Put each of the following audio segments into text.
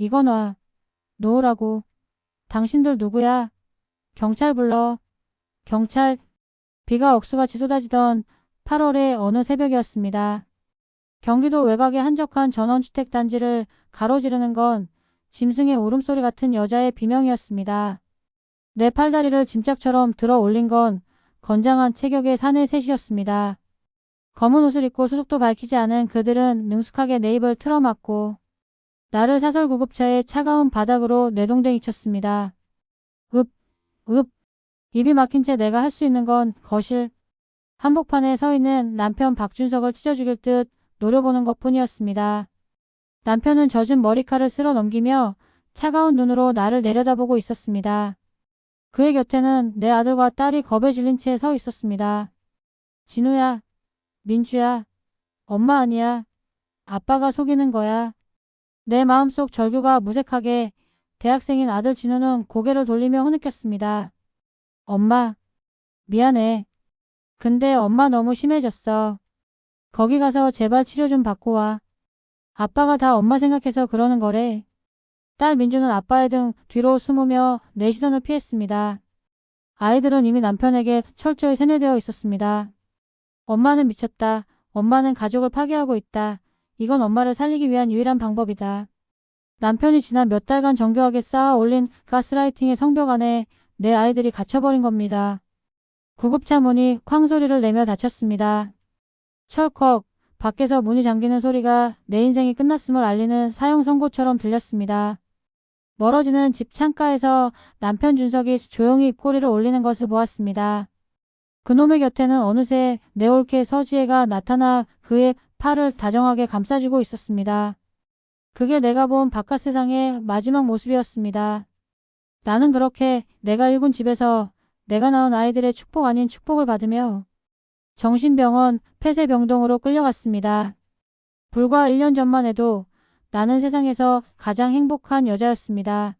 이거 놔. 놓으라고. 당신들 누구야? 경찰 불러. 경찰. 비가 억수같이 쏟아지던 8월의 어느 새벽이었습니다. 경기도 외곽의 한적한 전원주택 단지를 가로지르는 건 짐승의 울음소리 같은 여자의 비명이었습니다. 내 팔다리를 짐짝처럼 들어 올린 건 건장한 체격의 사내 셋이었습니다. 검은 옷을 입고 소속도 밝히지 않은 그들은 능숙하게 내 입을 틀어막고 나를 사설구급차의 차가운 바닥으로 내동댕이 쳤습니다. 읍, 읍. 입이 막힌 채 내가 할 수 있는 건 거실 한복판에 서 있는 남편 박준석을 찢어 죽일 듯 노려보는 것뿐이었습니다. 남편은 젖은 머리칼을 쓸어 넘기며 차가운 눈으로 나를 내려다보고 있었습니다. 그의 곁에는 내 아들과 딸이 겁에 질린 채 서 있었습니다. 진우야, 민주야, 엄마 아니야. 아빠가 속이는 거야. 내 마음속 절규가 무색하게 대학생인 아들 진우는 고개를 돌리며 흐느꼈습니다. 엄마, 미안해. 근데 엄마 너무 심해졌어. 거기 가서 제발 치료 좀 받고 와. 아빠가 다 엄마 생각해서 그러는 거래. 딸 민주는 아빠의 등 뒤로 숨으며 내 시선을 피했습니다. 아이들은 이미 남편에게 철저히 세뇌되어 있었습니다. 엄마는 미쳤다. 엄마는 가족을 파괴하고 있다. 이건 엄마를 살리기 위한 유일한 방법이다. 남편이 지난 몇 달간 정교하게 쌓아 올린 가스라이팅의 성벽 안에 내 아이들이 갇혀버린 겁니다. 구급차 문이 쾅 소리를 내며 닫혔습니다. 철컥 밖에서 문이 잠기는 소리가 내 인생이 끝났음을 알리는 사형 선고처럼 들렸습니다. 멀어지는 집 창가에서 남편 준석이 조용히 입꼬리를 올리는 것을 보았습니다. 그놈의 곁에는 어느새 내 올케 서지혜가 나타나 그의 팔을 다정하게 감싸주고 있었습니다. 그게 내가 본 바깥 세상의 마지막 모습이었습니다. 나는 그렇게 내가 일군 집에서 내가 낳은 아이들의 축복 아닌 축복을 받으며 정신병원 폐쇄병동으로 끌려갔습니다. 불과 1년 전만 해도 나는 세상에서 가장 행복한 여자였습니다.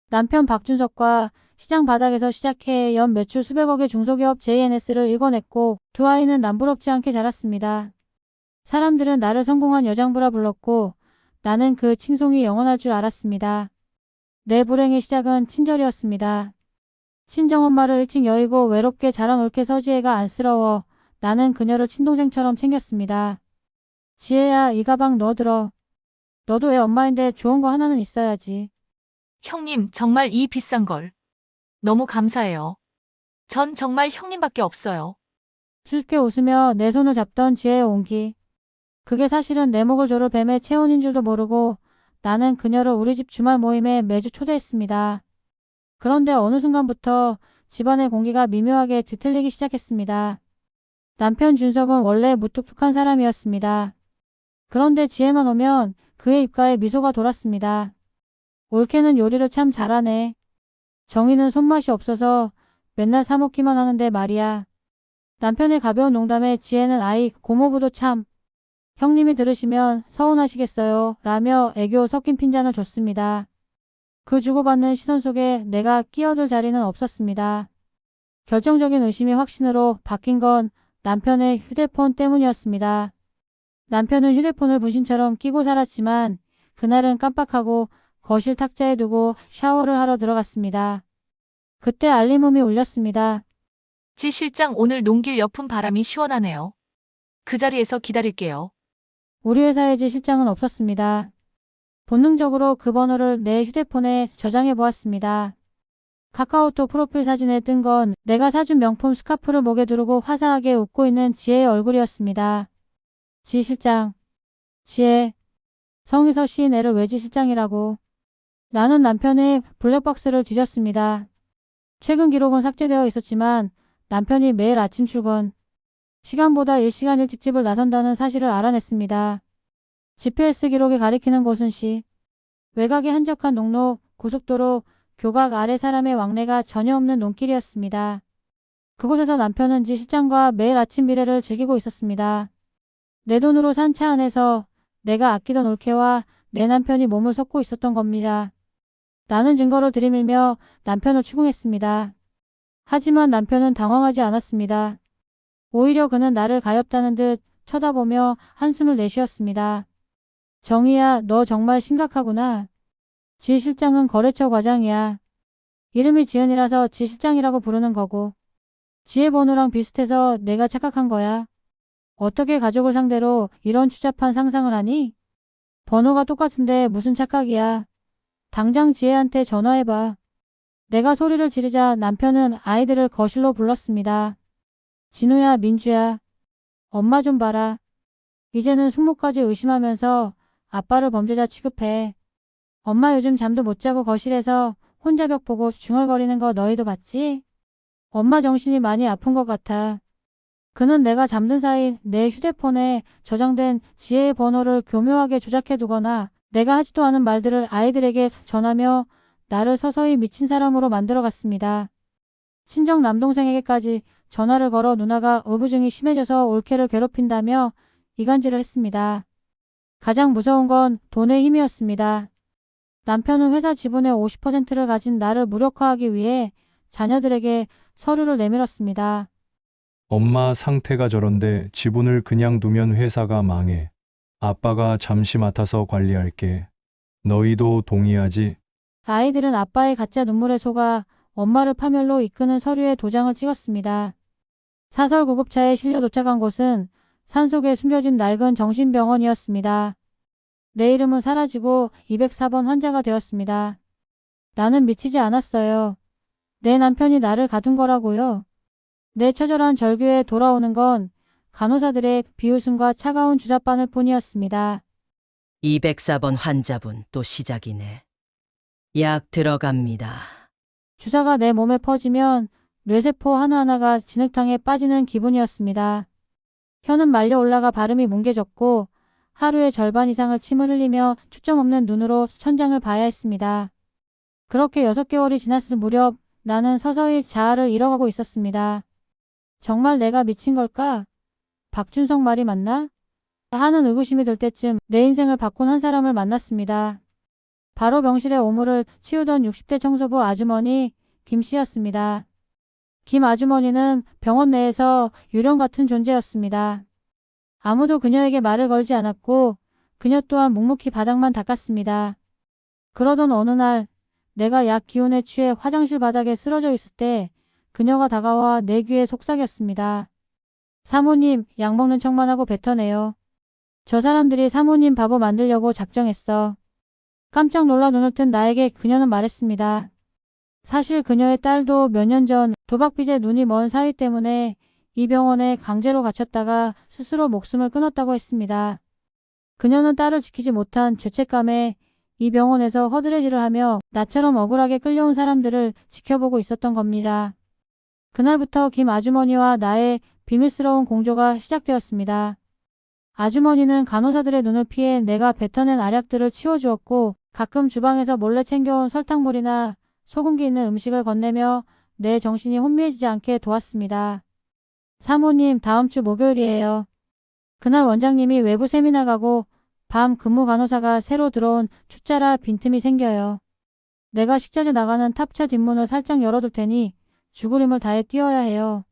남편 박준석과 시장 바닥에서 시작해 연 매출 수백억의 중소기업 JNS를 일궈냈고 두 아이는 남부럽지 않게 자랐습니다. 사람들은 나를 성공한 여장부라 불렀고 나는 그 칭송이 영원할 줄 알았습니다. 내 불행의 시작은 친절이었습니다. 친정엄마를 일찍 여의고 외롭게 자란 올케 서지혜가 안쓰러워 나는 그녀를 친동생처럼 챙겼습니다. 지혜야, 이 가방 너 들어. 너도 애 엄마인데 좋은 거 하나는 있어야지. 형님, 정말 이 비싼 걸. 너무 감사해요. 전 정말 형님밖에 없어요. 수줍게 웃으며 내 손을 잡던 지혜의 온기. 그게 사실은 내 목을 조를 뱀의 체온인 줄도 모르고 나는 그녀를 우리 집 주말 모임에 매주 초대했습니다. 그런데 어느 순간부터 집안의 공기가 미묘하게 뒤틀리기 시작했습니다. 남편 준석은 원래 무뚝뚝한 사람이었습니다. 그런데 지혜만 오면 그의 입가에 미소가 돌았습니다. 올케는 요리를 참 잘하네. 정희는 손맛이 없어서 맨날 사 먹기만 하는데 말이야. 남편의 가벼운 농담에 지혜는 아이 고모부도 참. 형님이 들으시면 서운하시겠어요 라며 애교 섞인 핀잔을 줬습니다. 그 주고받는 시선 속에 내가 끼어들 자리는 없었습니다. 결정적인 의심이 확신으로 바뀐 건 남편의 휴대폰 때문이었습니다. 남편은 휴대폰을 분신처럼 끼고 살았지만 그날은 깜빡하고 거실 탁자에 두고 샤워를 하러 들어갔습니다. 그때 알림음이 울렸습니다. 지 실장 오늘 농길 옆은 바람이 시원하네요. 그 자리에서 기다릴게요. 우리 회사에 지 실장은 없었습니다. 본능적으로 그 번호를 내 휴대폰에 저장해 보았습니다. 카카오톡 프로필 사진에 뜬 건 내가 사준 명품 스카프를 목에 두르고 화사하게 웃고 있는 지혜의 얼굴이었습니다. 지 실장. 지혜. 성희서 씨 애를 왜 지 실장이라고. 나는 남편의 블랙박스를 뒤졌습니다. 최근 기록은 삭제되어 있었지만 남편이 매일 아침 출근, 시간보다 1시간 일찍 집을 나선다는 사실을 알아냈습니다. GPS 기록이 가리키는 곳은 시, 외곽의 한적한 농로, 고속도로, 교각 아래 사람의 왕래가 전혀 없는 논길이었습니다. 그곳에서 남편은 지 실장과 매일 아침 비례를 즐기고 있었습니다. 내 돈으로 산 차 안에서 내가 아끼던 올케와 내 남편이 몸을 섞고 있었던 겁니다. 나는 증거를 들이밀며 남편을 추궁했습니다. 하지만 남편은 당황하지 않았습니다. 오히려 그는 나를 가엾다는 듯 쳐다보며 한숨을 내쉬었습니다. 정희야, 너 정말 심각하구나. 지 실장은 거래처 과장이야. 이름이 지은이라서 지 실장이라고 부르는 거고. 지의 번호랑 비슷해서 내가 착각한 거야. 어떻게 가족을 상대로 이런 추잡한 상상을 하니? 번호가 똑같은데 무슨 착각이야. 당장 지혜한테 전화해봐. 내가 소리를 지르자 남편은 아이들을 거실로 불렀습니다. 진우야, 민주야. 엄마 좀 봐라. 이제는 숙모까지 의심하면서 아빠를 범죄자 취급해. 엄마 요즘 잠도 못 자고 거실에서 혼자 벽 보고 중얼거리는 거 너희도 봤지? 엄마 정신이 많이 아픈 것 같아. 그는 내가 잠든 사이 내 휴대폰에 저장된 지혜의 번호를 교묘하게 조작해두거나 내가 하지도 않은 말들을 아이들에게 전하며 나를 서서히 미친 사람으로 만들어갔습니다. 친정 남동생에게까지 전화를 걸어 누나가 의부증이 심해져서 올케를 괴롭힌다며 이간질을 했습니다. 가장 무서운 건 돈의 힘이었습니다. 남편은 회사 지분의 50%를 가진 나를 무력화하기 위해 자녀들에게 서류를 내밀었습니다. 엄마 상태가 저런데 지분을 그냥 두면 회사가 망해. 아빠가 잠시 맡아서 관리할게. 너희도 동의하지? 아이들은 아빠의 가짜 눈물에 속아 엄마를 파멸로 이끄는 서류에 도장을 찍었습니다. 사설 구급차에 실려 도착한 곳은 산속에 숨겨진 낡은 정신병원이었습니다. 내 이름은 사라지고 204번 환자가 되었습니다. 나는 미치지 않았어요. 내 남편이 나를 가둔 거라고요. 내 처절한 절규에 돌아오는 건 간호사들의 비웃음과 차가운 주사바늘 뿐이었습니다. 204번 환자분 또 시작이네. 약 들어갑니다. 주사가 내 몸에 퍼지면 뇌세포 하나하나가 진흙탕에 빠지는 기분이었습니다. 혀는 말려 올라가 발음이 뭉개졌고 하루의 절반 이상을 침을 흘리며 초점 없는 눈으로 천장을 봐야 했습니다. 그렇게 6개월이 지났을 무렵 나는 서서히 자아를 잃어가고 있었습니다. 정말 내가 미친 걸까? 박준성 말이 맞나? 하는 의구심이 들 때쯤 내 인생을 바꾼 한 사람을 만났습니다. 바로 병실의 오물을 치우던 60대 청소부 아주머니 김 씨였습니다. 김 아주머니는 병원 내에서 유령 같은 존재였습니다. 아무도 그녀에게 말을 걸지 않았고 그녀 또한 묵묵히 바닥만 닦았습니다. 그러던 어느 날 내가 약 기운에 취해 화장실 바닥에 쓰러져 있을 때 그녀가 다가와 내 귀에 속삭였습니다. 사모님, 약 먹는 척만 하고 뱉어내요. 저 사람들이 사모님 바보 만들려고 작정했어. 깜짝 놀라 눈을 뜬 나에게 그녀는 말했습니다. 사실 그녀의 딸도 몇 년 전 도박빚에 눈이 먼 사위 때문에 이 병원에 강제로 갇혔다가 스스로 목숨을 끊었다고 했습니다. 그녀는 딸을 지키지 못한 죄책감에 이 병원에서 허드레질을 하며 나처럼 억울하게 끌려온 사람들을 지켜보고 있었던 겁니다. 그날부터 김 아주머니와 나의 비밀스러운 공조가 시작되었습니다. 아주머니는 간호사들의 눈을 피해 내가 뱉어낸 알약들을 치워주었고 가끔 주방에서 몰래 챙겨온 설탕물이나 소금기 있는 음식을 건네며 내 정신이 혼미해지지 않게 도왔습니다. 사모님, 다음 주 목요일이에요. 그날 원장님이 외부 세미나 가고 밤 근무 간호사가 새로 들어온 초짜라 빈틈이 생겨요. 내가 식자재 나가는 탑차 뒷문을 살짝 열어둘 테니 죽으림을 다해 뛰어야 해요.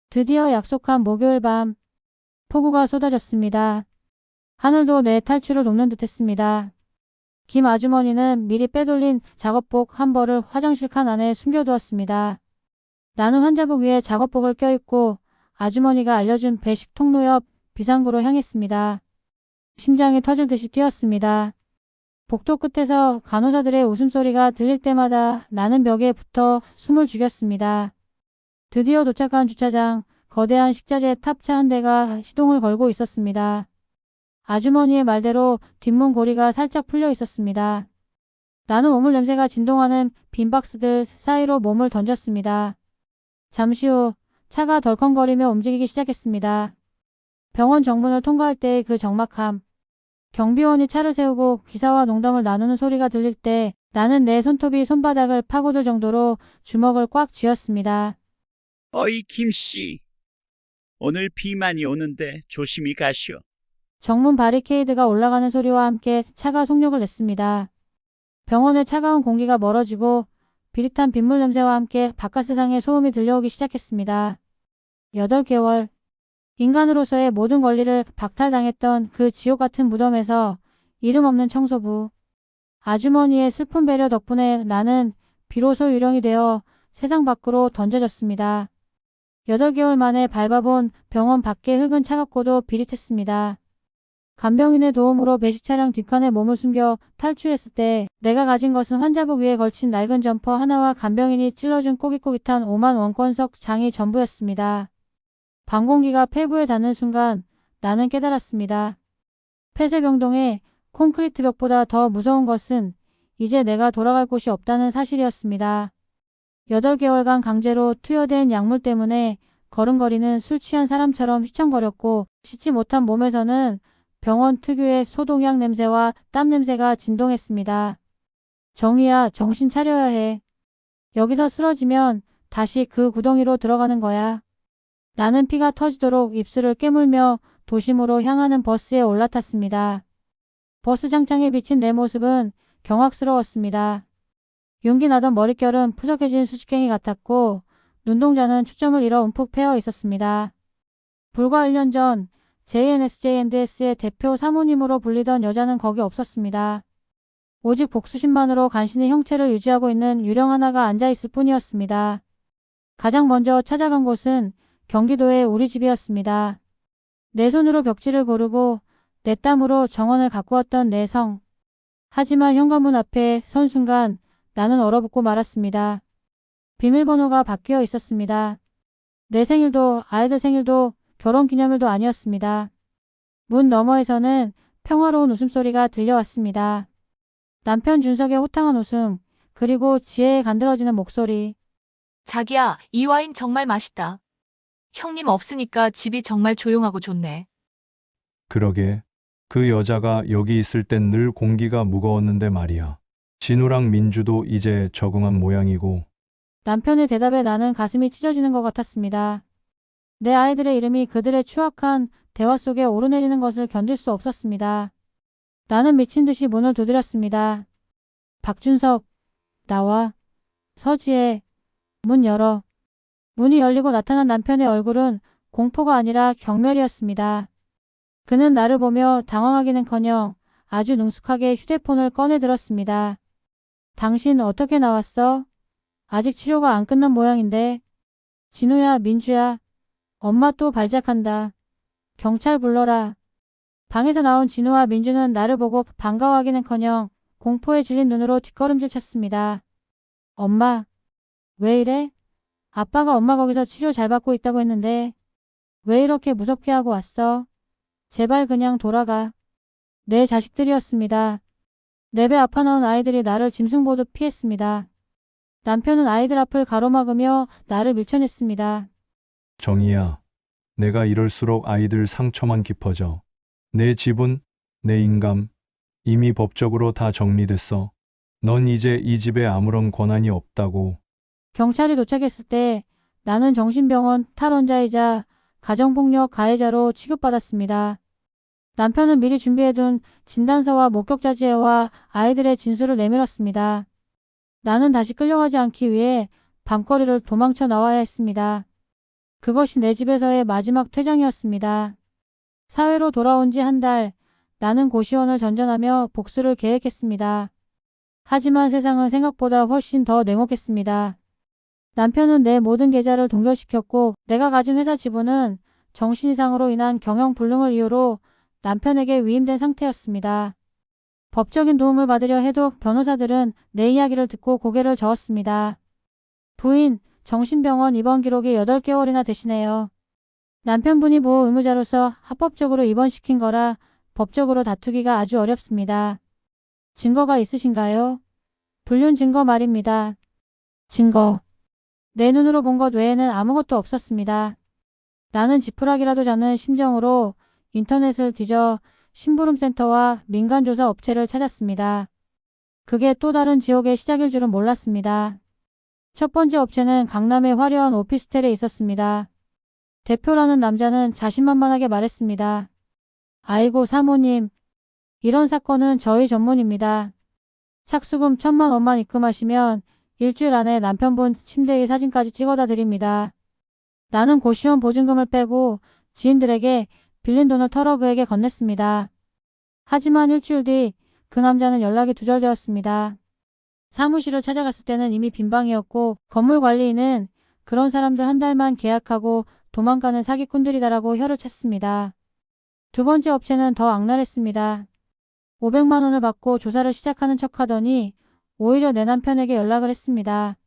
드디어 약속한 목요일 밤 폭우가 쏟아졌습니다. 하늘도 내 탈출을 돕는 듯했습니다. 김 아주머니는 미리 빼돌린 작업복 한 벌을 화장실 칸 안에 숨겨두었습니다. 나는 환자복 위에 작업복을 껴입고 아주머니가 알려준 배식 통로 옆 비상구로 향했습니다. 심장이 터질 듯이 뛰었습니다. 복도 끝에서 간호사들의 웃음소리가 들릴 때마다 나는 벽에 붙어 숨을 죽였습니다. 드디어 도착한 주차장, 거대한 식자재 탑차 한 대가 시동을 걸고 있었습니다. 아주머니의 말대로 뒷문 고리가 살짝 풀려 있었습니다. 나는 오물 냄새가 진동하는 빈 박스들 사이로 몸을 던졌습니다. 잠시 후 차가 덜컹거리며 움직이기 시작했습니다. 병원 정문을 통과할 때의 그 적막함. 경비원이 차를 세우고 기사와 농담을 나누는 소리가 들릴 때 나는 내 손톱이 손바닥을 파고들 정도로 주먹을 꽉 쥐었습니다. 어이 김씨, 오늘 비 많이 오는데 조심히 가시오. 정문 바리케이드가 올라가는 소리와 함께 차가 속력을 냈습니다. 병원의 차가운 공기가 멀어지고 비릿한 빗물 냄새와 함께 바깥 세상의 소음이 들려오기 시작했습니다. 8개월. 인간으로서의 모든 권리를 박탈당했던 그 지옥 같은 무덤에서 이름 없는 청소부. 아주머니의 슬픈 배려 덕분에 나는 비로소 유령이 되어 세상 밖으로 던져졌습니다. 8개월 만에 밟아본 병원 밖의 흙은 차갑고도 비릿했습니다. 간병인의 도움으로 배식 차량 뒷칸에 몸을 숨겨 탈출했을 때 내가 가진 것은 환자복 위에 걸친 낡은 점퍼 하나와 간병인이 찔러준 꼬깃꼬깃한 5만 원권석 장이 전부였습니다. 방공기가 폐부에 닿는 순간 나는 깨달았습니다. 폐쇄병동의 콘크리트 벽보다 더 무서운 것은 이제 내가 돌아갈 곳이 없다는 사실이었습니다. 8개월간 강제로 투여된 약물 때문에 걸음걸이는 술 취한 사람처럼 휘청거렸고 씻지 못한 몸에서는 병원 특유의 소독약 냄새와 땀 냄새가 진동했습니다. 정희야, 정신 차려야 해. 여기서 쓰러지면 다시 그 구덩이로 들어가는 거야. 나는 피가 터지도록 입술을 깨물며 도심으로 향하는 버스에 올라탔습니다. 버스 장창에 비친 내 모습은 경악스러웠습니다. 윤기 나던 머릿결은 푸석해진 수직갱이 같았고 눈동자는 초점을 잃어 움푹 패여 있었습니다. 불과 1년 전 JNSJNDS의 대표 사모님으로 불리던 여자는 거기 없었습니다. 오직 복수심만으로 간신히 형체를 유지하고 있는 유령 하나가 앉아있을 뿐이었습니다. 가장 먼저 찾아간 곳은 경기도의 우리 집이었습니다. 내 손으로 벽지를 고르고 내 땀으로 정원을 가꾸었던 내 성. 하지만 현관문 앞에 선 순간 나는 얼어붙고 말았습니다. 비밀번호가 바뀌어 있었습니다. 내 생일도 아이들 생일도 결혼기념일도 아니었습니다. 문 너머에서는 평화로운 웃음소리가 들려왔습니다. 남편 준석의 호탕한 웃음, 그리고 지혜의 간드러지는 목소리. 자기야, 이 와인 정말 맛있다. 형님 없으니까 집이 정말 조용하고 좋네. 그러게. 그 여자가 여기 있을 땐 늘 공기가 무거웠는데 말이야. 진우랑 민주도 이제 적응한 모양이고. 남편의 대답에 나는 가슴이 찢어지는 것 같았습니다. 내 아이들의 이름이 그들의 추악한 대화 속에 오르내리는 것을 견딜 수 없었습니다. 나는 미친 듯이 문을 두드렸습니다. 박준석, 나와. 서지혜, 문 열어. 문이 열리고 나타난 남편의 얼굴은 공포가 아니라 경멸이었습니다. 그는 나를 보며 당황하기는커녕 아주 능숙하게 휴대폰을 꺼내 들었습니다. 당신 어떻게 나왔어? 아직 치료가 안 끝난 모양인데. 진우야, 민주야. 엄마 또 발작한다. 경찰 불러라. 방에서 나온 진우와 민주는 나를 보고 반가워하기는커녕 공포에 질린 눈으로 뒷걸음질 쳤습니다. 엄마, 왜 이래? 아빠가 엄마 거기서 치료 잘 받고 있다고 했는데 왜 이렇게 무섭게 하고 왔어? 제발 그냥 돌아가. 내 자식들이었습니다. 내 배 아파 나온 아이들이 나를 짐승 보듯 피했습니다. 남편은 아이들 앞을 가로막으며 나를 밀쳐냈습니다. 정희야, 내가 이럴수록 아이들 상처만 깊어져. 내 지분, 내 인감, 이미 법적으로 다 정리됐어. 넌 이제 이 집에 아무런 권한이 없다고. 경찰이 도착했을 때 나는 정신병원 탈원자이자 가정폭력 가해자로 취급받았습니다. 남편은 미리 준비해둔 진단서와 목격자 지혜와 아이들의 진술을 내밀었습니다. 나는 다시 끌려가지 않기 위해 밤거리를 도망쳐 나와야 했습니다. 그것이 내 집에서의 마지막 퇴장이었습니다. 사회로 돌아온 지 한 달, 나는 고시원을 전전하며 복수를 계획했습니다. 하지만 세상은 생각보다 훨씬 더 냉혹했습니다. 남편은 내 모든 계좌를 동결시켰고 내가 가진 회사 지분은 정신 이상으로 인한 경영 불능을 이유로 남편에게 위임된 상태였습니다. 법적인 도움을 받으려 해도 변호사들은 내 이야기를 듣고 고개를 저었습니다. 부인, 정신병원 입원 기록이 8개월이나 되시네요. 남편분이 보호 의무자로서 합법적으로 입원시킨 거라 법적으로 다투기가 아주 어렵습니다. 증거가 있으신가요? 불륜 증거 말입니다. 증거. 내 눈으로 본 것 외에는 아무것도 없었습니다. 나는 지푸라기라도 잡는 심정으로 인터넷을 뒤져 심부름센터와 민간조사 업체를 찾았습니다. 그게 또 다른 지옥의 시작일 줄은 몰랐습니다. 첫 번째 업체는 강남의 화려한 오피스텔에 있었습니다. 대표라는 남자는 자신만만하게 말했습니다. 아이고 사모님, 이런 사건은 저희 전문입니다. 착수금 1,000만 원만 입금하시면 일주일 안에 남편분 침대 위 사진까지 찍어다 드립니다. 나는 고시원 보증금을 빼고 지인들에게 빌린 돈을 털어 그에게 건넸습니다. 하지만 일주일 뒤 그 남자는 연락이 두절되었습니다. 사무실을 찾아갔을 때는 이미 빈 방이었고 건물 관리인은 그런 사람들 한 달만 계약하고 도망가는 사기꾼들이다라고 혀를 찼습니다. 두 번째 업체는 더 악랄했습니다. 500만 원을 받고 조사를 시작하는 척하더니 오히려 내 남편에게 연락을 했습니다.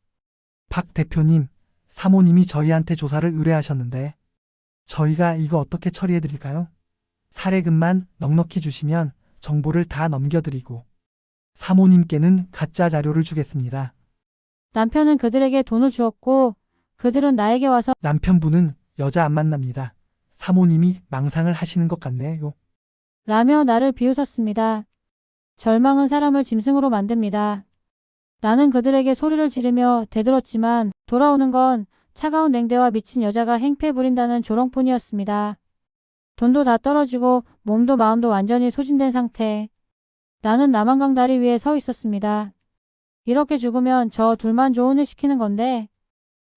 박 대표님, 사모님이 저희한테 조사를 의뢰하셨는데 저희가 이거 어떻게 처리해 드릴까요? 사례금만 넉넉히 주시면 정보를 다 넘겨드리고 사모님께는 가짜 자료를 주겠습니다. 남편은 그들에게 돈을 주었고 그들은 나에게 와서 남편분은 여자 안 만납니다. 사모님이 망상을 하시는 것 같네요. 라며 나를 비웃었습니다. 절망은 사람을 짐승으로 만듭니다. 나는 그들에게 소리를 지르며 대들었지만 돌아오는 건 차가운 냉대와 미친 여자가 행패 부린다는 조롱뿐이었습니다. 돈도 다 떨어지고 몸도 마음도 완전히 소진된 상태. 나는 남한강 다리 위에 서 있었습니다. 이렇게 죽으면 저 둘만 좋은 일 시키는 건데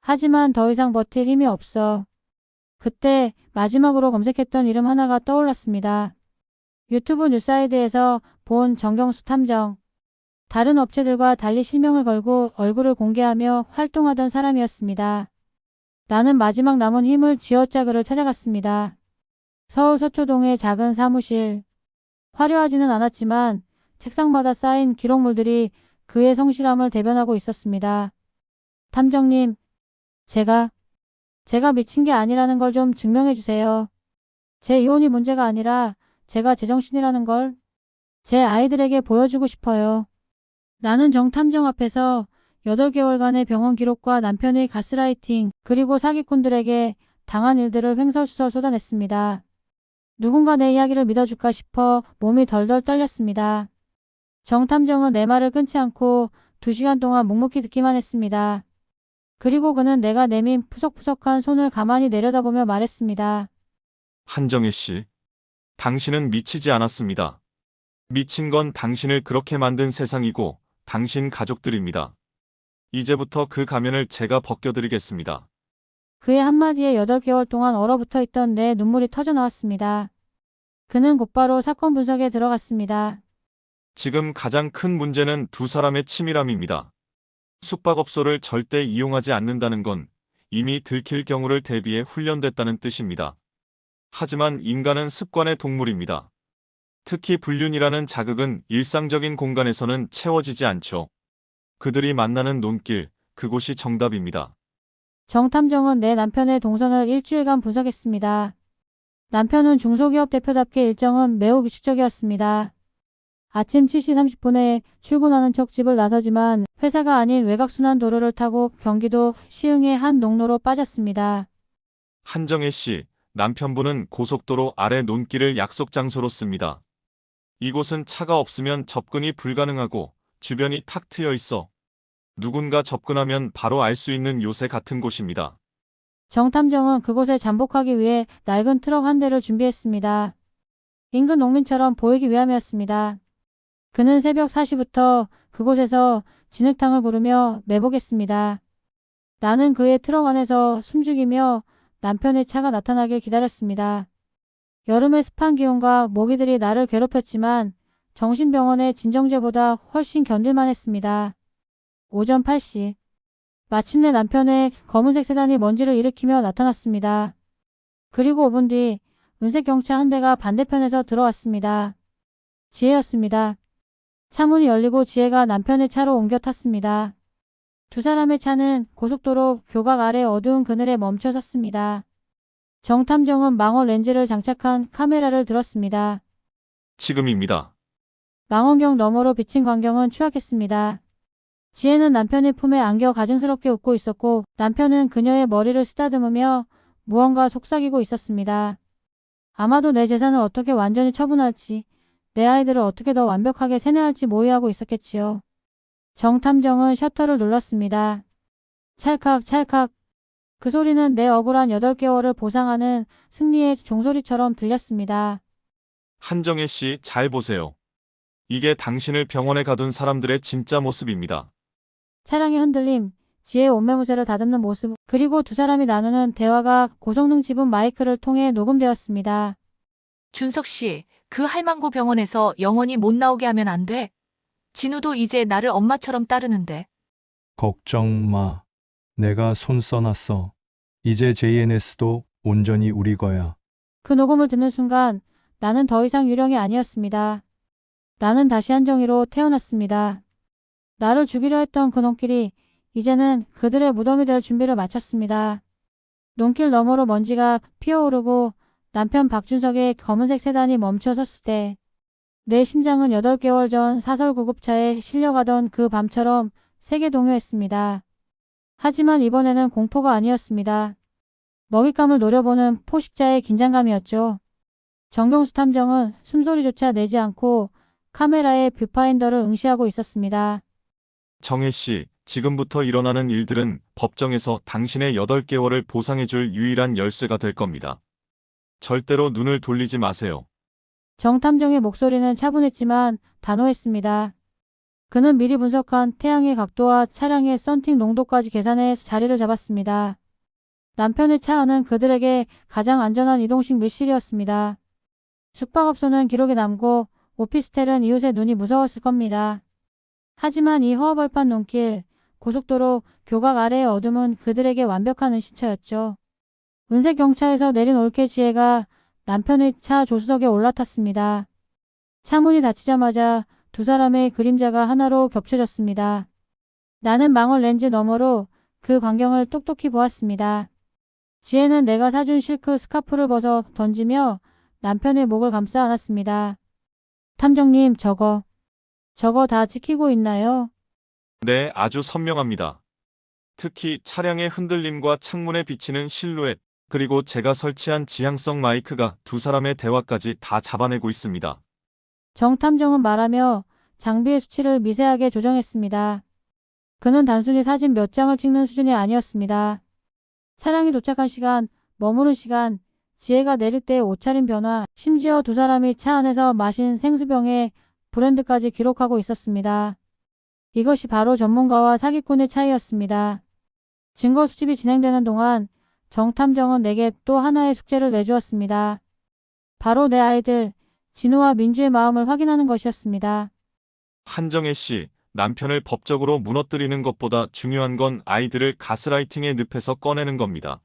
하지만 더 이상 버틸 힘이 없어. 그때 마지막으로 검색했던 이름 하나가 떠올랐습니다. 유튜브 뉴사이드에서 본 정경수 탐정. 다른 업체들과 달리 실명을 걸고 얼굴을 공개하며 활동하던 사람이었습니다. 나는 마지막 남은 힘을 쥐어짜 그를 찾아갔습니다. 서울 서초동의 작은 사무실. 화려하지는 않았지만 책상마다 쌓인 기록물들이 그의 성실함을 대변하고 있었습니다. 탐정님, 제가 미친 게 아니라는 걸 좀 증명해 주세요. 제 이혼이 문제가 아니라 제가 제정신이라는 걸 제 아이들에게 보여주고 싶어요. 나는 정 탐정 앞에서 8개월간의 병원 기록과 남편의 가스라이팅 그리고 사기꾼들에게 당한 일들을 횡설수설 쏟아냈습니다. 누군가 내 이야기를 믿어줄까 싶어 몸이 덜덜 떨렸습니다. 정 탐정은 내 말을 끊지 않고 2시간 동안 묵묵히 듣기만 했습니다. 그리고 그는 내가 내민 푸석푸석한 손을 가만히 내려다보며 말했습니다. 한정혜 씨, 당신은 미치지 않았습니다. 미친 건 당신을 그렇게 만든 세상이고 당신 가족들입니다. 이제부터 그 가면을 제가 벗겨드리겠습니다. 그의 한마디에 8개월 동안 얼어붙어 있던 내 눈물이 터져 나왔습니다. 그는 곧바로 사건 분석에 들어갔습니다. 지금 가장 큰 문제는 두 사람의 치밀함입니다. 숙박업소를 절대 이용하지 않는다는 건 이미 들킬 경우를 대비해 훈련됐다는 뜻입니다. 하지만 인간은 습관의 동물입니다. 특히 불륜이라는 자극은 일상적인 공간에서는 채워지지 않죠. 그들이 만나는 논길, 그곳이 정답입니다. 정 탐정은 내 남편의 동선을 일주일간 분석했습니다. 남편은 중소기업 대표답게 일정은 매우 규칙적이었습니다. 아침 7시 30분에 출근하는 척 집을 나서지만 회사가 아닌 외곽순환도로를 타고 경기도 시흥의 한 농로로 빠졌습니다. 한정혜 씨, 남편분은 고속도로 아래 논길을 약속 장소로 씁니다. 이곳은 차가 없으면 접근이 불가능하고 주변이 탁 트여 있어 누군가 접근하면 바로 알 수 있는 요새 같은 곳입니다. 정 탐정은 그곳에 잠복하기 위해 낡은 트럭 한 대를 준비했습니다. 인근 농민처럼 보이기 위함이었습니다. 그는 새벽 4시부터 그곳에서 진흙탕을 구르며 매보겠습니다. 나는 그의 트럭 안에서 숨죽이며 남편의 차가 나타나길 기다렸습니다. 여름의 습한 기온과 모기들이 나를 괴롭혔지만 정신병원의 진정제보다 훨씬 견딜만 했습니다. 오전 8시. 마침내 남편의 검은색 세단이 먼지를 일으키며 나타났습니다. 그리고 5분 뒤 은색 경차 한 대가 반대편에서 들어왔습니다. 지혜였습니다. 차문이 열리고 지혜가 남편의 차로 옮겨 탔습니다. 두 사람의 차는 고속도로 교각 아래 어두운 그늘에 멈춰 섰습니다. 정 탐정은 망원 렌즈를 장착한 카메라를 들었습니다. 지금입니다. 망원경 너머로 비친 광경은 추악했습니다. 지혜는 남편의 품에 안겨 가증스럽게 웃고 있었고 남편은 그녀의 머리를 쓰다듬으며 무언가 속삭이고 있었습니다. 아마도 내 재산을 어떻게 완전히 처분할지, 내 아이들을 어떻게 더 완벽하게 세뇌할지 모의하고 있었겠지요. 정 탐정은 셔터를 눌렀습니다. 찰칵 찰칵. 그 소리는 내 억울한 8개월을 보상하는 승리의 종소리처럼 들렸습니다. 한정혜 씨, 잘 보세요. 이게 당신을 병원에 가둔 사람들의 진짜 모습입니다. 차량의 흔들림, 지혜의 옷매무새를 다듬는 모습, 그리고 두 사람이 나누는 대화가 고성능 지분 마이크를 통해 녹음되었습니다. 준석 씨, 그 할망구 병원에서 영원히 못 나오게 하면 안 돼. 진우도 이제 나를 엄마처럼 따르는데. 걱정 마. 내가 손 써놨어. 이제 JNS도 온전히 우리 거야. 그 녹음을 듣는 순간 나는 더 이상 유령이 아니었습니다. 나는 다시 한정이로 태어났습니다. 나를 죽이려 했던 그 놈끼리 이제는 그들의 무덤이 될 준비를 마쳤습니다. 논길 너머로 먼지가 피어오르고 남편 박준석의 검은색 세단이 멈춰 섰을 때 내 심장은 8개월 전 사설 구급차에 실려가던 그 밤처럼 세게 동요했습니다. 하지만 이번에는 공포가 아니었습니다. 먹잇감을 노려보는 포식자의 긴장감이었죠. 정경수 탐정은 숨소리조차 내지 않고 카메라의 뷰파인더를 응시하고 있었습니다. 정혜 씨, 지금부터 일어나는 일들은 법정에서 당신의 8개월을 보상해줄 유일한 열쇠가 될 겁니다. 절대로 눈을 돌리지 마세요. 정 탐정의 목소리는 차분했지만 단호했습니다. 그는 미리 분석한 태양의 각도와 차량의 썬팅 농도까지 계산해 자리를 잡았습니다. 남편의 차 안은 그들에게 가장 안전한 이동식 밀실이었습니다. 숙박업소는 기록에 남고 오피스텔은 이웃의 눈이 무서웠을 겁니다. 하지만 이 허허벌판 논길, 고속도로, 교각 아래의 어둠은 그들에게 완벽한 은신처였죠. 은색 경차에서 내린 올케 지혜가 남편의 차 조수석에 올라탔습니다. 차문이 닫히자마자 두 사람의 그림자가 하나로 겹쳐졌습니다. 나는 망원 렌즈 너머로 그 광경을 똑똑히 보았습니다. 지혜는 내가 사준 실크 스카프를 벗어 던지며 남편의 목을 감싸 안았습니다. 탐정님, 저거 다 지키고 있나요? 네, 아주 선명합니다. 특히 차량의 흔들림과 창문에 비치는 실루엣, 그리고 제가 설치한 지향성 마이크가 두 사람의 대화까지 다 잡아내고 있습니다. 정 탐정은 말하며 장비의 수치를 미세하게 조정했습니다. 그는 단순히 사진 몇 장을 찍는 수준이 아니었습니다. 차량이 도착한 시간, 머무른 시간, 지혜가 내릴 때의 옷차림 변화, 심지어 두 사람이 차 안에서 마신 생수병의 브랜드까지 기록하고 있었습니다. 이것이 바로 전문가와 사기꾼의 차이였습니다. 증거 수집이 진행되는 동안 정 탐정은 내게 또 하나의 숙제를 내주었습니다. 바로 내 아이들, 진우와 민주의 마음을 확인하는 것이었습니다. 한정혜 씨, 남편을 법적으로 무너뜨리는 것보다 중요한 건 아이들을 가스라이팅의 늪에서 꺼내는 겁니다.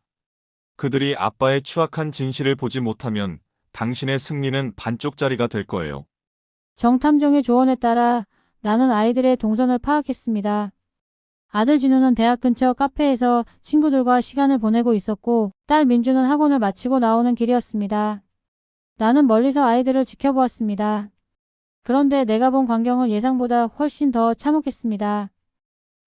그들이 아빠의 추악한 진실을 보지 못하면 당신의 승리는 반쪽짜리가 될 거예요. 정 탐정의 조언에 따라 나는 아이들의 동선을 파악했습니다. 아들 진우는 대학 근처 카페에서 친구들과 시간을 보내고 있었고 딸 민주는 학원을 마치고 나오는 길이었습니다. 나는 멀리서 아이들을 지켜보았습니다. 그런데 내가 본 광경은 예상보다 훨씬 더 참혹했습니다.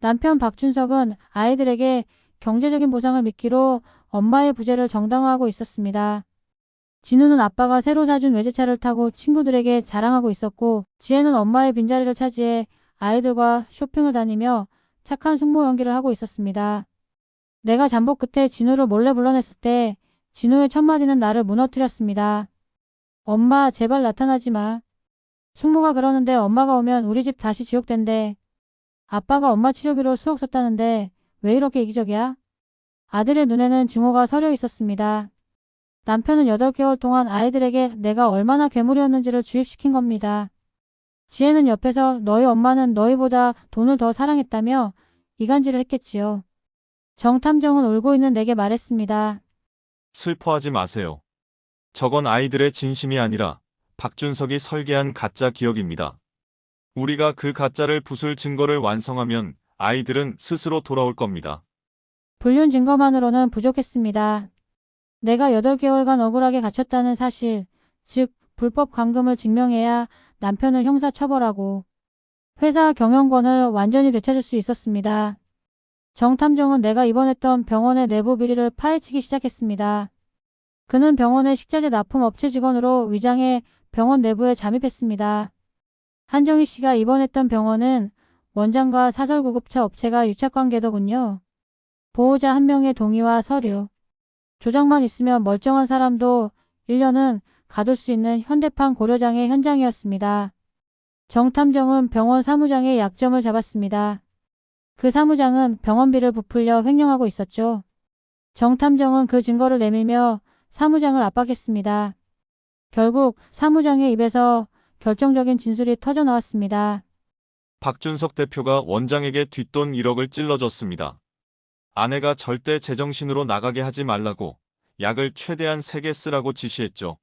남편 박준석은 아이들에게 경제적인 보상을 미끼로 엄마의 부재를 정당화하고 있었습니다. 진우는 아빠가 새로 사준 외제차를 타고 친구들에게 자랑하고 있었고 지혜는 엄마의 빈자리를 차지해 아이들과 쇼핑을 다니며 착한 숙모 연기를 하고 있었습니다. 내가 잠복 끝에 진우를 몰래 불러냈을 때 진우의 첫마디는 나를 무너뜨렸습니다. 엄마, 제발 나타나지 마. 숙모가 그러는데 엄마가 오면 우리 집 다시 지옥된대. 아빠가 엄마 치료비로 수억 썼다는데 왜 이렇게 이기적이야? 아들의 눈에는 증오가 서려 있었습니다. 남편은 8개월 동안 아이들에게 내가 얼마나 괴물이었는지를 주입시킨 겁니다. 지혜는 옆에서 너희 엄마는 너희보다 돈을 더 사랑했다며 이간질을 했겠지요. 정 탐정은 울고 있는 내게 말했습니다. 슬퍼하지 마세요. 저건 아이들의 진심이 아니라 박준석이 설계한 가짜 기억입니다. 우리가 그 가짜를 부술 증거를 완성하면 아이들은 스스로 돌아올 겁니다. 불륜 증거만으로는 부족했습니다. 내가 8개월간 억울하게 갇혔다는 사실, 즉 불법 감금을 증명해야 남편을 형사처벌하고 회사 경영권을 완전히 되찾을 수 있었습니다. 정 탐정은 내가 입원했던 병원의 내부 비리를 파헤치기 시작했습니다. 그는 병원의 식자재 납품 업체 직원으로 위장해 병원 내부에 잠입했습니다. 한정희 씨가 입원했던 병원은 원장과 사설구급차 업체가 유착관계더군요. 보호자 한 명의 동의와 서류. 조작만 있으면 멀쩡한 사람도 1년은 가둘 수 있는 현대판 고려장의 현장이었습니다. 정 탐정은 병원 사무장의 약점을 잡았습니다. 그 사무장은 병원비를 부풀려 횡령하고 있었죠. 정 탐정은 그 증거를 내밀며 사무장을 압박했습니다. 결국 사무장의 입에서 결정적인 진술이 터져 나왔습니다. 박준석 대표가 원장에게 뒷돈 1억을 찔러줬습니다. 아내가 절대 제정신으로 나가게 하지 말라고 약을 최대한 3개 쓰라고 지시했죠.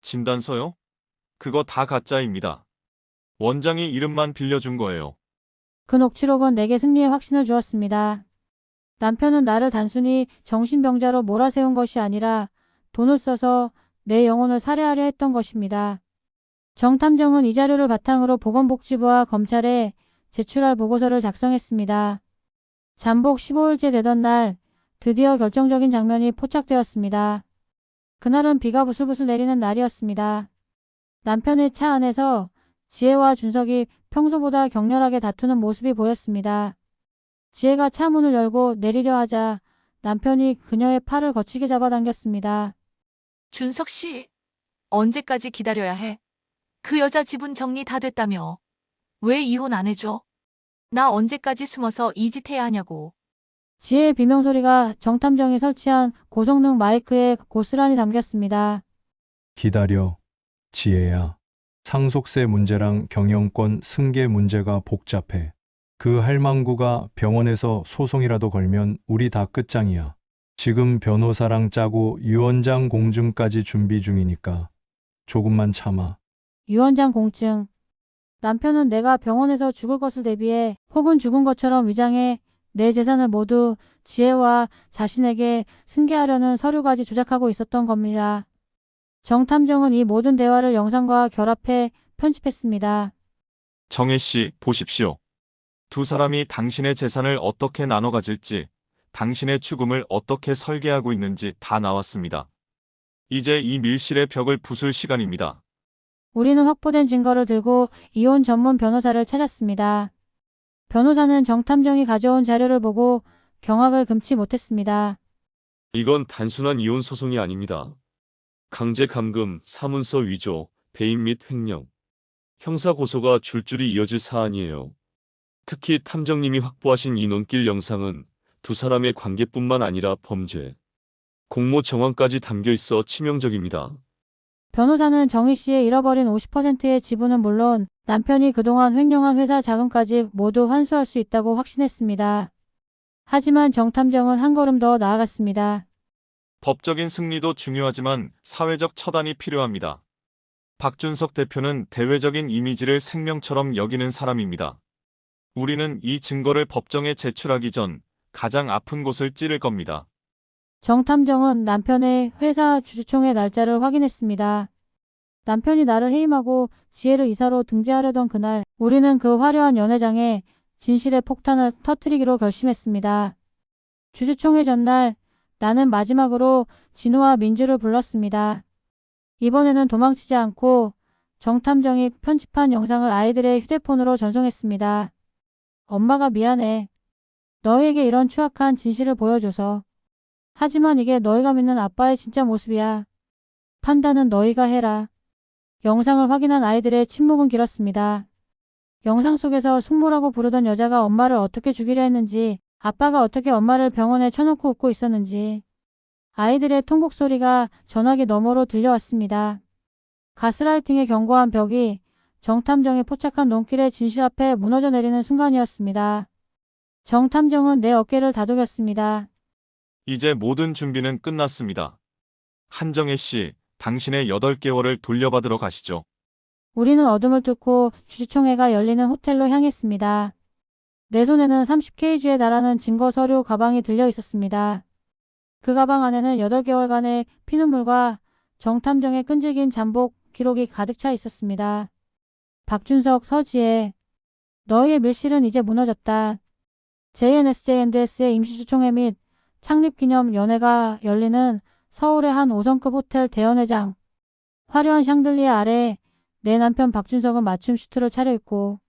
진단서요? 그거 다 가짜입니다. 원장이 이름만 빌려준 거예요. 그 녹취록은 내게 승리의 확신을 주었습니다. 남편은 나를 단순히 정신병자로 몰아세운 것이 아니라 돈을 써서 내 영혼을 살해하려 했던 것입니다. 정탐정은 이 자료를 바탕으로 보건복지부와 검찰에 제출할 보고서를 작성했습니다. 잠복 15일째 되던 날 드디어 결정적인 장면이 포착되었습니다. 그날은 비가 부슬부슬 내리는 날이었습니다. 남편의 차 안에서 지혜와 준석이 평소보다 격렬하게 다투는 모습이 보였습니다. 지혜가 차 문을 열고 내리려 하자 남편이 그녀의 팔을 거치게 잡아당겼습니다. 준석 씨, 언제까지 기다려야 해? 그 여자 지분 정리 다 됐다며. 왜 이혼 안 해줘? 나 언제까지 숨어서 이 짓 해야 하냐고. 지혜의 비명소리가 정탐정이 설치한 고성능 마이크에 고스란히 담겼습니다. 기다려. 지혜야. 상속세 문제랑 경영권 승계 문제가 복잡해. 그 할망구가 병원에서 소송이라도 걸면 우리 다 끝장이야. 지금 변호사랑 짜고 유언장 공증까지 준비 중이니까 조금만 참아. 유언장 공증. 남편은 내가 병원에서 죽을 것을 대비해 혹은 죽은 것처럼 위장해 내 재산을 모두 지혜와 자신에게 승계하려는 서류까지 조작하고 있었던 겁니다. 정탐정은 이 모든 대화를 영상과 결합해 편집했습니다. 정혜 씨, 보십시오. 두 사람이 당신의 재산을 어떻게 나눠 가질지, 당신의 죽음을 어떻게 설계하고 있는지 다 나왔습니다. 이제 이 밀실의 벽을 부술 시간입니다. 우리는 확보된 증거를 들고 이혼 전문 변호사를 찾았습니다. 변호사는 정탐정이 가져온 자료를 보고 경악을 금치 못했습니다. 이건 단순한 이혼 소송이 아닙니다. 강제 감금, 사문서 위조, 배임 및 횡령, 형사 고소가 줄줄이 이어질 사안이에요. 특히 탐정님이 확보하신 이 논길 영상은 두 사람의 관계뿐만 아니라 범죄, 공모 정황까지 담겨 있어 치명적입니다. 변호사는 정희 씨의 잃어버린 50%의 지분은 물론 남편이 그동안 횡령한 회사 자금까지 모두 환수할 수 있다고 확신했습니다. 하지만 정탐정은 한 걸음 더 나아갔습니다. 법적인 승리도 중요하지만 사회적 처단이 필요합니다. 박준석 대표는 대외적인 이미지를 생명처럼 여기는 사람입니다. 우리는 이 증거를 법정에 제출하기 전 가장 아픈 곳을 찌를 겁니다. 정탐정은 남편의 회사 주주총회 날짜를 확인했습니다. 남편이 나를 해임하고 지혜를 이사로 등재하려던 그날 우리는 그 화려한 연회장에 진실의 폭탄을 터뜨리기로 결심했습니다. 주주총회 전날 나는 마지막으로 진우와 민주를 불렀습니다. 이번에는 도망치지 않고 정탐정이 편집한 영상을 아이들의 휴대폰으로 전송했습니다. 엄마가 미안해. 너희에게 이런 추악한 진실을 보여줘서. 하지만 이게 너희가 믿는 아빠의 진짜 모습이야. 판단은 너희가 해라. 영상을 확인한 아이들의 침묵은 길었습니다. 영상 속에서 숙모라고 부르던 여자가 엄마를 어떻게 죽이려 했는지, 아빠가 어떻게 엄마를 병원에 쳐놓고 웃고 있었는지, 아이들의 통곡 소리가 전화기 너머로 들려왔습니다. 가스라이팅에 경고한 벽이 정탐정이 포착한 논길의 진실 앞에 무너져 내리는 순간이었습니다. 정탐정은 내 어깨를 다독였습니다. 이제 모든 준비는 끝났습니다. 한정혜 씨, 당신의 8개월을 돌려받으러 가시죠. 우리는 어둠을 뚫고 주주총회가 열리는 호텔로 향했습니다. 내 손에는 30kg에 달하는 증거 서류 가방이 들려 있었습니다. 그 가방 안에는 8개월간의 피눈물과 정탐정의 끈질긴 잠복 기록이 가득 차 있었습니다. 박준석, 서지혜, 너희의 밀실은 이제 무너졌다. JNSJNDS의 임시주총회 및 창립기념 연회가 열리는 서울의 한 5성급 호텔 대연회장. 화려한 샹들리에 아래 내 남편 박준석은 맞춤 슈트를 차려입고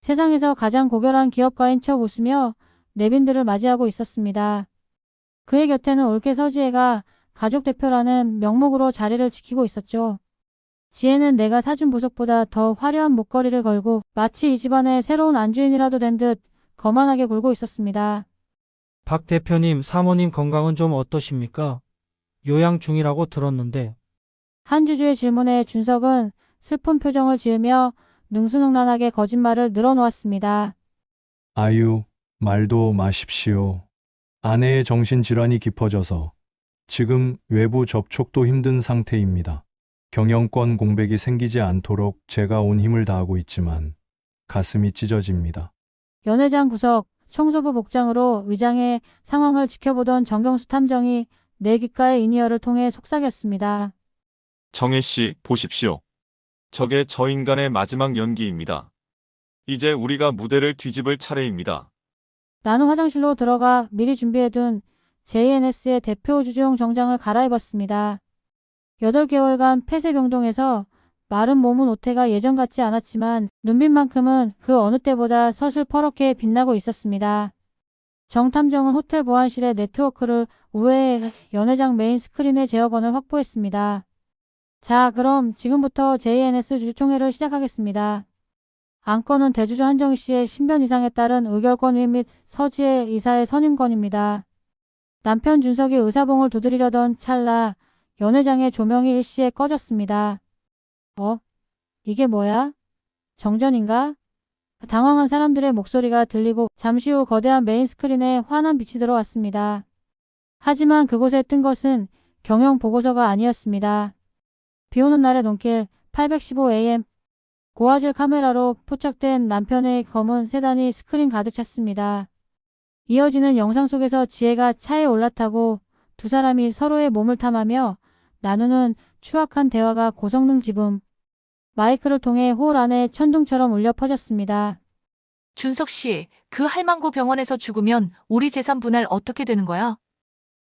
세상에서 가장 고결한 기업가인 척 웃으며 내빈들을 맞이하고 있었습니다. 그의 곁에는 올케 서지혜가 가족 대표라는 명목으로 자리를 지키고 있었죠. 지혜는 내가 사준 보석보다 더 화려한 목걸이를 걸고 마치 이 집안의 새로운 안주인이라도 된 듯 거만하게 굴고 있었습니다. 박 대표님, 사모님 건강은 좀 어떠십니까? 요양 중이라고 들었는데. 한주주의 질문에 준석은 슬픈 표정을 지으며 능수능란하게 거짓말을 늘어놓았습니다. 아유, 말도 마십시오. 아내의 정신질환이 깊어져서 지금 외부 접촉도 힘든 상태입니다. 경영권 공백이 생기지 않도록 제가 온 힘을 다하고 있지만 가슴이 찢어집니다. 연회장 구석 청소부 복장으로 위장해 상황을 지켜보던 정경수 탐정이 내 귓가의 인이어를 통해 속삭였습니다. 정혜 씨, 보십시오. 저게 저 인간의 마지막 연기입니다. 이제 우리가 무대를 뒤집을 차례입니다. 나는 화장실로 들어가 미리 준비해둔 JNS의 대표 주주용 정장을 갈아입었습니다. 8개월간 폐쇄병동에서 마른 몸은 오태가 예전 같지 않았지만 눈빛만큼은 그 어느 때보다 서슬퍼렇게 빛나고 있었습니다. 정 탐정은 호텔 보안실의 네트워크를 우회해 연회장 메인 스크린의 제어권을 확보했습니다. 자, 그럼 지금부터 JNS 주주총회를 시작하겠습니다. 안건은 대주주 한정희 씨의 신변 이상에 따른 의결권 위임 및 서지혜 이사의 선임권입니다. 남편 준석이 의사봉을 두드리려던 찰나 연회장의 조명이 일시에 꺼졌습니다. 이게 뭐야? 정전인가? 당황한 사람들의 목소리가 들리고 잠시 후 거대한 메인 스크린에 환한 빛이 들어왔습니다. 하지만 그곳에 뜬 것은 경영 보고서가 아니었습니다. 비오는 날의 눈길 815am 고화질 카메라로 포착된 남편의 검은 세단이 스크린 가득 찼습니다. 이어지는 영상 속에서 지혜가 차에 올라타고 두 사람이 서로의 몸을 탐하며 나누는 추악한 대화가 고성능 지붕 마이크를 통해 홀 안에 천둥처럼 울려 퍼졌습니다. 준석 씨, 그 할망구 병원에서 죽으면 우리 재산 분할 어떻게 되는 거야?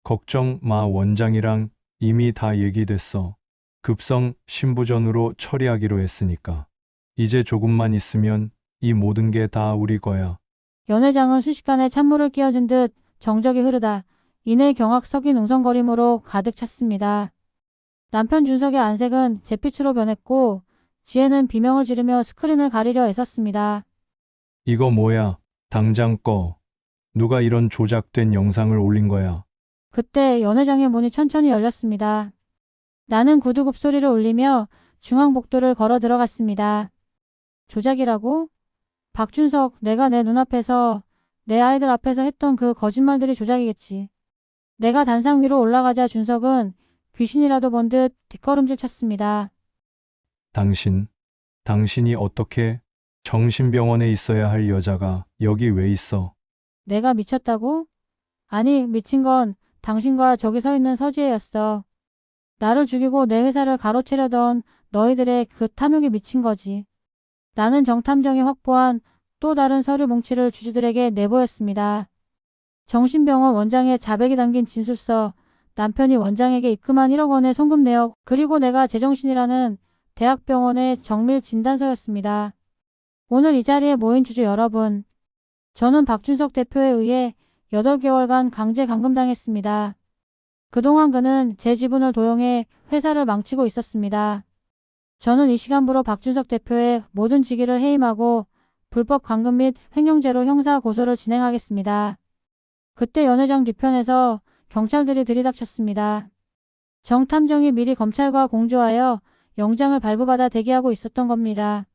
걱정 마, 원장이랑 이미 다 얘기됐어. 급성 신부전으로 처리하기로 했으니까. 이제 조금만 있으면 이 모든 게 다 우리 거야. 연회장은 순식간에 찬물을 끼얹은 듯 정적이 흐르다 이내 경악 섞인 웅성거림으로 가득 찼습니다. 남편 준석의 안색은 잿빛으로 변했고 지혜는 비명을 지르며 스크린을 가리려 애썼습니다. 이거 뭐야? 당장 꺼. 누가 이런 조작된 영상을 올린 거야? 그때 연회장의 문이 천천히 열렸습니다. 나는 구두굽 소리를 울리며 중앙복도를 걸어 들어갔습니다. 조작이라고? 박준석, 내가 내 눈앞에서 내 아이들 앞에서 했던 그 거짓말들이 조작이겠지. 내가 단상 위로 올라가자 준석은 귀신이라도 본 듯 뒷걸음질 쳤습니다. 당신이 어떻게 정신병원에 있어야 할 여자가 여기 왜 있어? 내가 미쳤다고? 아니, 미친 건 당신과 저기 서 있는 서지혜였어. 나를 죽이고 내 회사를 가로채려던 너희들의 그 탐욕에 미친 거지. 나는 정탐정이 확보한 또 다른 서류 뭉치를 주주들에게 내보였습니다. 정신병원 원장의 자백이 담긴 진술서, 남편이 원장에게 입금한 1억 원의 송금 내역, 그리고 내가 제정신이라는 대학병원의 정밀 진단서였습니다. 오늘 이 자리에 모인 주주 여러분, 저는 박준석 대표에 의해 8개월간 강제 감금당했습니다. 그동안 그는 제 지분을 도용해 회사를 망치고 있었습니다. 저는 이 시간부로 박준석 대표의 모든 직위를 해임하고 불법 감금 및 횡령죄로 형사 고소를 진행하겠습니다. 그때 연회장 뒤편에서 경찰들이 들이닥쳤습니다. 정 탐정이 미리 검찰과 공조하여 영장을 발부받아 대기하고 있었던 겁니다.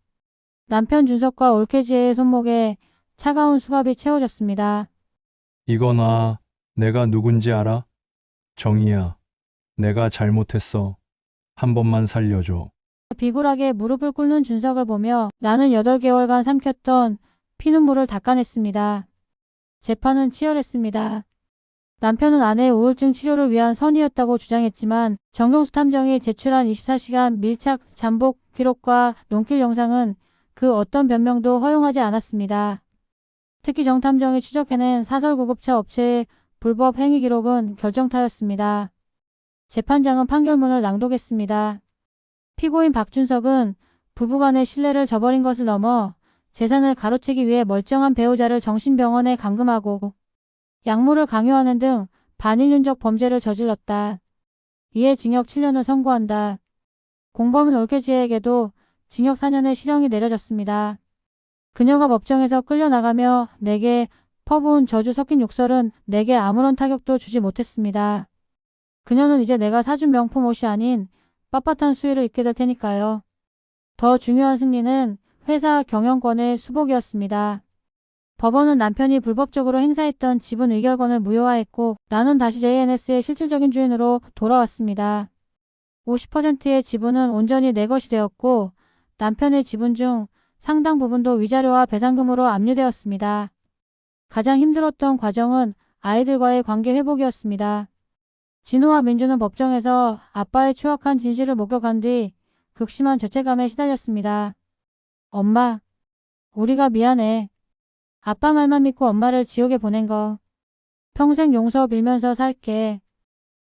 남편 준석과 올케지혜의 손목에 차가운 수갑이 채워졌습니다. 이거나 내가 누군지 알아? 정희야, 내가 잘못했어. 한 번만 살려줘. 비굴하게 무릎을 꿇는 준석을 보며 나는 8개월간 삼켰던 피눈물을 닦아냈습니다. 재판은 치열했습니다. 남편은 아내의 우울증 치료를 위한 선의였다고 주장했지만 정경수 탐정이 제출한 24시간 밀착 잠복 기록과 논길 영상은 그 어떤 변명도 허용하지 않았습니다. 특히 정 탐정이 추적해낸 사설구급차 업체의 불법 행위 기록은 결정타였습니다. 재판장은 판결문을 낭독했습니다. 피고인 박준석은 부부간의 신뢰를 저버린 것을 넘어 재산을 가로채기 위해 멀쩡한 배우자를 정신병원에 감금하고 약물을 강요하는 등 반인륜적 범죄를 저질렀다. 이에 징역 7년을 선고한다. 공범인 올케지혜에게도 징역 4년의 실형이 내려졌습니다. 그녀가 법정에서 끌려나가며 내게 퍼부은 저주 섞인 욕설은 내게 아무런 타격도 주지 못했습니다. 그녀는 이제 내가 사준 명품 옷이 아닌 빳빳한 수위를 잇게 될 테니까요. 더 중요한 승리는 회사 경영권의 수복이었습니다. 법원은 남편이 불법적으로 행사했던 지분 의결권을 무효화했고 나는 다시 JNS의 실질적인 주인으로 돌아왔습니다. 50%의 지분은 온전히 내 것이 되었고 남편의 지분 중 상당 부분도 위자료와 배상금으로 압류되었습니다. 가장 힘들었던 과정은 아이들과의 관계 회복이었습니다. 진호와 민주는 법정에서 아빠의 추악한 진실을 목격한 뒤 극심한 죄책감에 시달렸습니다. 엄마, 우리가 미안해. 아빠 말만 믿고 엄마를 지옥에 보낸 거. 평생 용서 빌면서 살게.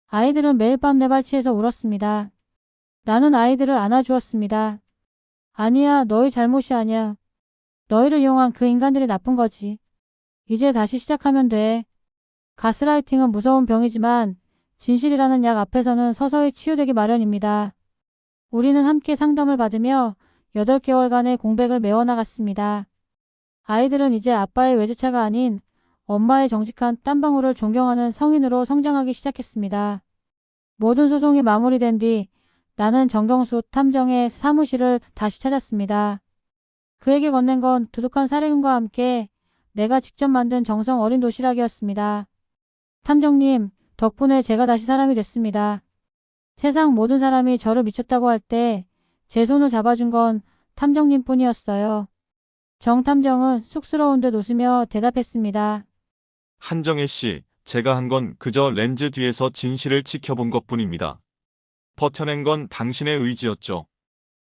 아이들은 매일 밤 내 발치에서 울었습니다. 나는 아이들을 안아주었습니다. 아니야, 너희 잘못이 아니야. 너희를 이용한 그 인간들이 나쁜 거지. 이제 다시 시작하면 돼. 가스라이팅은 무서운 병이지만 진실이라는 약 앞에서는 서서히 치유되기 마련입니다. 우리는 함께 상담을 받으며 8개월간의 공백을 메워나갔습니다. 아이들은 이제 아빠의 외제차가 아닌 엄마의 정직한 땀방울을 존경하는 성인으로 성장하기 시작했습니다. 모든 소송이 마무리된 뒤 나는 정경수 탐정의 사무실을 다시 찾았습니다. 그에게 건넨 건 두둑한 사례금과 함께 내가 직접 만든 정성 어린 도시락이었습니다. 탐정님, 덕분에 제가 다시 사람이 됐습니다. 세상 모든 사람이 저를 미쳤다고 할 때 제 손을 잡아준 건 탐정님 뿐이었어요. 정 탐정은 쑥스러운 듯 웃으며 대답했습니다. 한정혜 씨, 제가 한 건 그저 렌즈 뒤에서 진실을 지켜본 것뿐입니다. 버텨낸 건 당신의 의지였죠.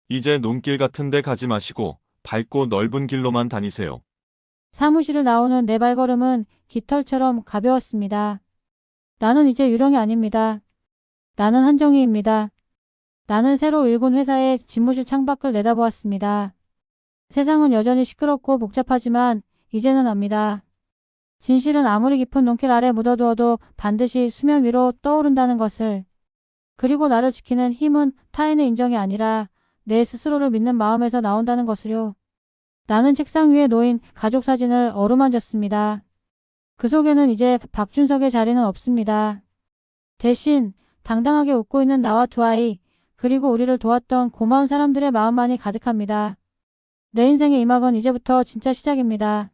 이제 논길 같은 데 가지 마시고 밝고 넓은 길로만 다니세요. 사무실을 나오는 내 발걸음은 깃털처럼 가벼웠습니다. 나는 이제 유령이 아닙니다. 나는 한정희입니다. 나는 새로 일군 회사의 집무실 창밖을 내다보았습니다. 세상은 여전히 시끄럽고 복잡하지만 이제는 압니다. 진실은 아무리 깊은 논길 아래 묻어두어도 반드시 수면 위로 떠오른다는 것을. 그리고 나를 지키는 힘은 타인의 인정이 아니라 내 스스로를 믿는 마음에서 나온다는 것을요. 나는 책상 위에 놓인 가족 사진을 어루만졌습니다. 그 속에는 이제 박준석의 자리는 없습니다. 대신 당당하게 웃고 있는 나와 두 아이, 그리고 우리를 도왔던 고마운 사람들의 마음만이 가득합니다. 내 인생의 이 막은 이제부터 진짜 시작입니다.